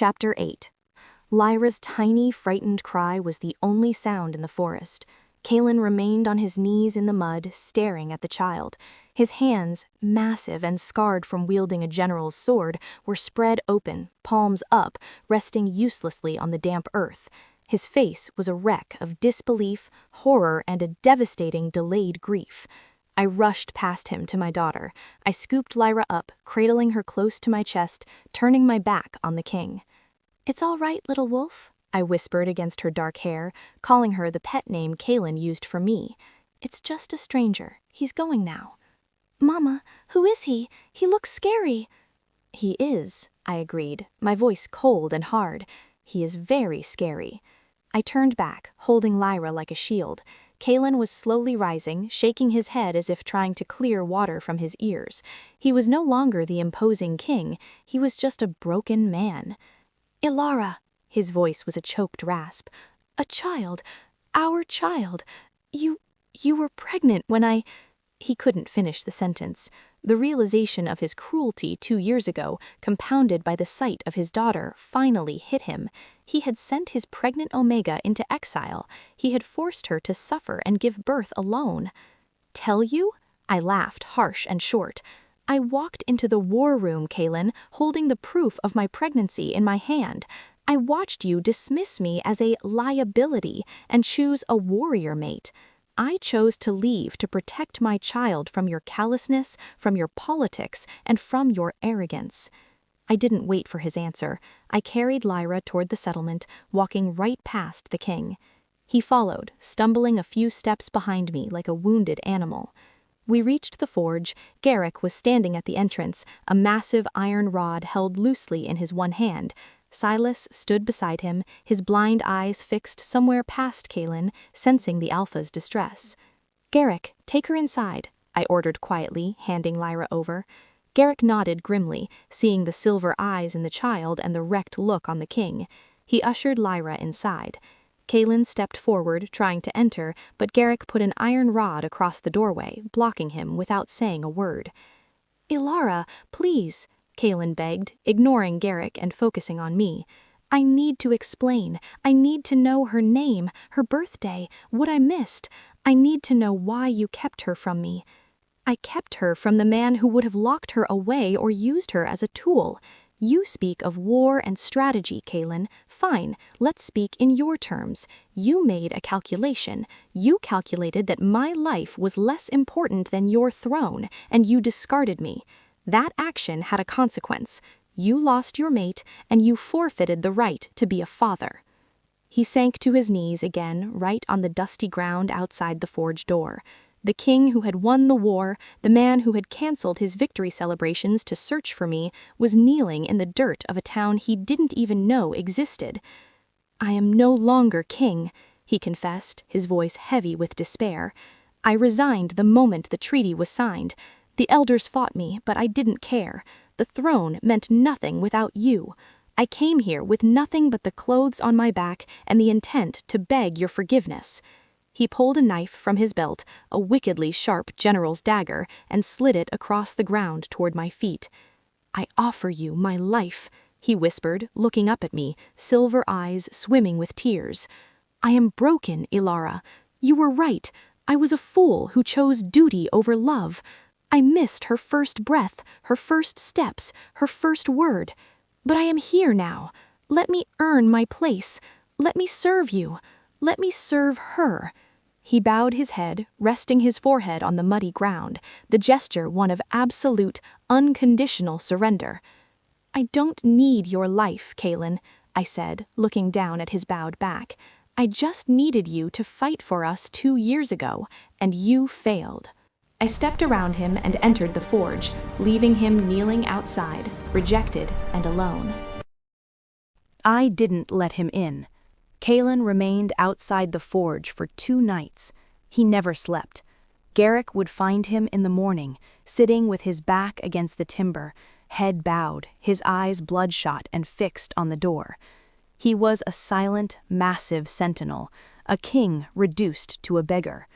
Chapter 8. Lyra's tiny, frightened cry was the only sound in the forest. Kalen remained on his knees in the mud, staring at the child. His hands, massive and scarred from wielding a general's sword, were spread open, palms up, resting uselessly on the damp earth. His face was a wreck of disbelief, horror, and a devastating, delayed grief. I rushed past him to my daughter. I scooped Lyra up, cradling her close to my chest, turning my back on the king. "It's all right, little wolf," I whispered against her dark hair, calling her the pet name Kalen used for me. "It's just a stranger. He's going now." "Mama, who is he? He looks scary." "He is," I agreed, my voice cold and hard. "He is very scary." I turned back, holding Lyra like a shield. Kalen was slowly rising, shaking his head as if trying to clear water from his ears. He was no longer the imposing king, he was just a broken man. "Ilara," his voice was a choked rasp. "A child, our child. You were pregnant when I—" He couldn't finish the sentence. The realization of his cruelty 2 years ago, compounded by the sight of his daughter, finally hit him. He had sent his pregnant Omega into exile. He had forced her to suffer and give birth alone. "Tell you?" I laughed, harsh and short. "I walked into the war room, Kalen, holding the proof of my pregnancy in my hand. I watched you dismiss me as a liability and choose a warrior mate. I chose to leave to protect my child from your callousness, from your politics, and from your arrogance." I didn't wait for his answer. I carried Lyra toward the settlement, walking right past the king. He followed, stumbling a few steps behind me like a wounded animal. We reached the forge. Garrick was standing at the entrance, a massive iron rod held loosely in his one hand. Silas stood beside him, his blind eyes fixed somewhere past Kalen, sensing the Alpha's distress. "Garrick, take her inside," I ordered quietly, handing Lyra over. Garrick nodded grimly, seeing the silver eyes in the child and the wrecked look on the king. He ushered Lyra inside. Kalen stepped forward, trying to enter, but Garrick put an iron rod across the doorway, blocking him without saying a word. "Ilara, please," Kalen begged, ignoring Garrick and focusing on me. "I need to explain. I need to know her name, her birthday, what I missed. I need to know why you kept her from me." "I kept her from the man who would have locked her away or used her as a tool. You speak of war and strategy, Kalen. Fine, let's speak in your terms. You made a calculation. You calculated that my life was less important than your throne, and you discarded me. That action had a consequence. You lost your mate, and you forfeited the right to be a father." He sank to his knees again, right on the dusty ground outside the forge door. The king who had won the war, the man who had canceled his victory celebrations to search for me, was kneeling in the dirt of a town he didn't even know existed. "I am no longer king," he confessed, his voice heavy with despair. "I resigned the moment the treaty was signed. The elders fought me, but I didn't care. The throne meant nothing without you. I came here with nothing but the clothes on my back and the intent to beg your forgiveness." He pulled a knife from his belt, a wickedly sharp general's dagger, and slid it across the ground toward my feet. "I offer you my life," he whispered, looking up at me, silver eyes swimming with tears. "I am broken, Ilara. You were right. I was a fool who chose duty over love. I missed her first breath, her first steps, her first word. But I am here now. Let me earn my place. Let me serve you. Let me serve her." He bowed his head, resting his forehead on the muddy ground, the gesture one of absolute, unconditional surrender. "I don't need your life, Kalen," I said, looking down at his bowed back. "I just needed you to fight for us 2 years ago, and you failed." I stepped around him and entered the forge, leaving him kneeling outside, rejected and alone. I didn't let him in. Kalen remained outside the forge for 2 nights. He never slept. Garrick would find him in the morning, sitting with his back against the timber, head bowed, his eyes bloodshot and fixed on the door. He was a silent, massive sentinel, a king reduced to a beggar.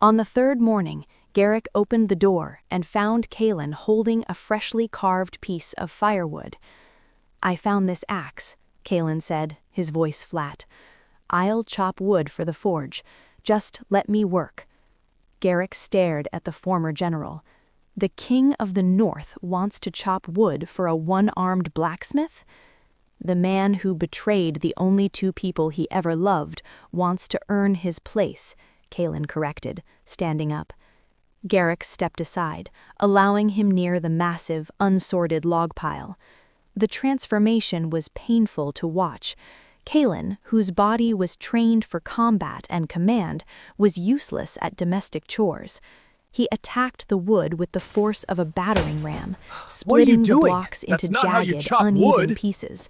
On the 3rd morning, Garrick opened the door and found Kalen holding a freshly carved piece of firewood. "I found this axe," Kalen said, his voice flat. "I'll chop wood for the forge. Just let me work." Garrick stared at the former general. The King of the North wants to chop wood for a one-armed blacksmith? The man who betrayed the only two people he ever loved wants to earn his place, Kalen corrected, standing up. Garrick stepped aside, allowing him near the massive, unsorted log pile. The transformation was painful to watch. Kalen, whose body was trained for combat and command, was useless at domestic chores. He attacked the wood with the force of a battering ram, splitting the blocks into jagged, uneven pieces.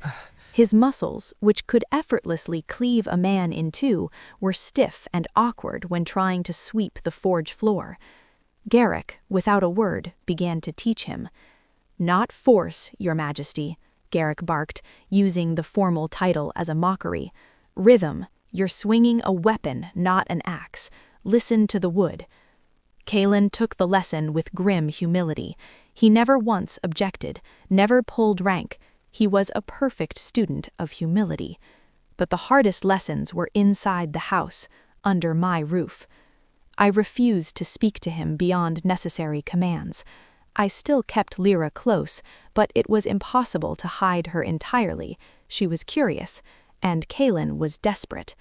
His muscles, which could effortlessly cleave a man in two, were stiff and awkward when trying to sweep the forge floor. Garrick, without a word, began to teach him. "Not force, Your Majesty," Garrick barked, using the formal title as a mockery. "Rhythm, you're swinging a weapon, not an axe. Listen to the wood." Kalen took the lesson with grim humility. He never once objected, never pulled rank. He was a perfect student of humility. But the hardest lessons were inside the house, under my roof. I refused to speak to him beyond necessary commands. I still kept Lyra close, but it was impossible to hide her entirely. She was curious, and Kalen was desperate.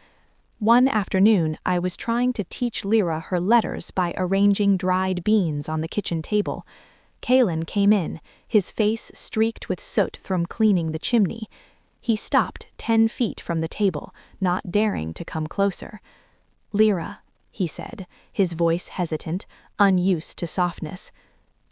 One afternoon, I was trying to teach Lyra her letters by arranging dried beans on the kitchen table. Kalen came in, his face streaked with soot from cleaning the chimney. He stopped 10 feet from the table, not daring to come closer. "Lyra," he said, his voice hesitant, unused to softness.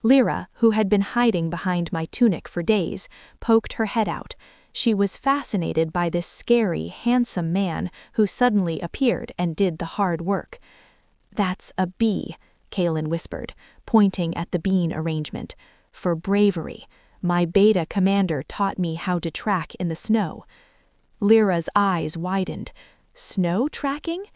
Lyra, who had been hiding behind my tunic for days, poked her head out. She was fascinated by this scary, handsome man who suddenly appeared and did the hard work. "That's a B," Kalen whispered, pointing at the bean arrangement. "For bravery. My beta commander taught me how to track in the snow." Lyra's eyes widened. "Snow tracking?"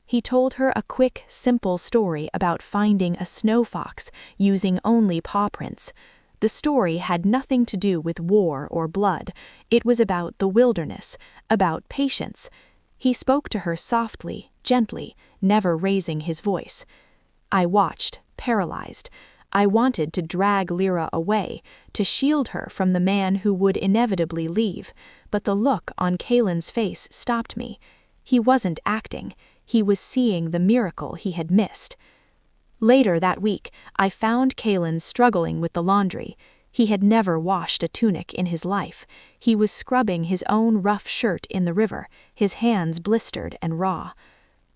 He told her a quick, simple story about finding a snow fox using only paw prints. The story had nothing to do with war or blood. It was about the wilderness, about patience. He spoke to her softly, gently, never raising his voice. I watched, paralyzed. I wanted to drag Lyra away, to shield her from the man who would inevitably leave, but the look on Kalen's face stopped me. He wasn't acting. He was seeing the miracle he had missed. Later that week, I found Kalen struggling with the laundry. He had never washed a tunic in his life. He was scrubbing his own rough shirt in the river, his hands blistered and raw.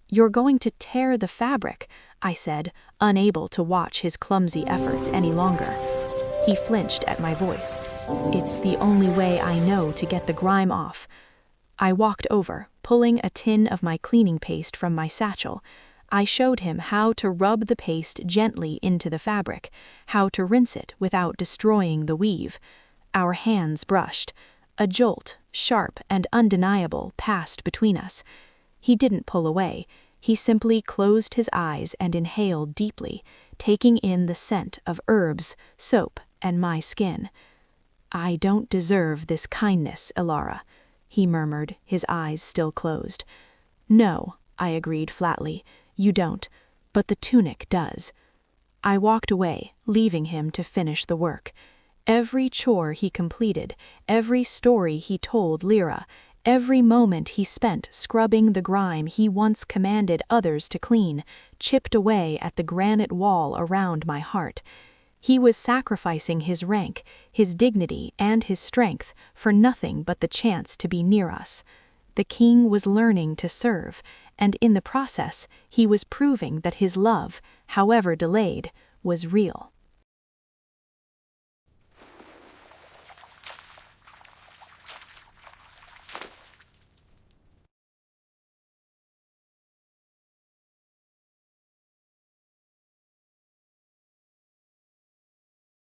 "You're going to tear the fabric," I said, unable to watch his clumsy efforts any longer. He flinched at my voice. "It's the only way I know to get the grime off." I walked over, pulling a tin of my cleaning paste from my satchel. I showed him how to rub the paste gently into the fabric, how to rinse it without destroying the weave. Our hands brushed. A jolt, sharp and undeniable, passed between us. He didn't pull away. He simply closed his eyes and inhaled deeply, taking in the scent of herbs, soap, and my skin. "I don't deserve this kindness, Elara," he murmured, his eyes still closed. "No," I agreed flatly, "you don't, but the tunic does." I walked away, leaving him to finish the work. Every chore he completed, every story he told Lyra, every moment he spent scrubbing the grime he once commanded others to clean, chipped away at the granite wall around my heart. He was sacrificing his rank, his dignity, and his strength for nothing but the chance to be near us. The king was learning to serve, and in the process he was proving that his love, however delayed, was real.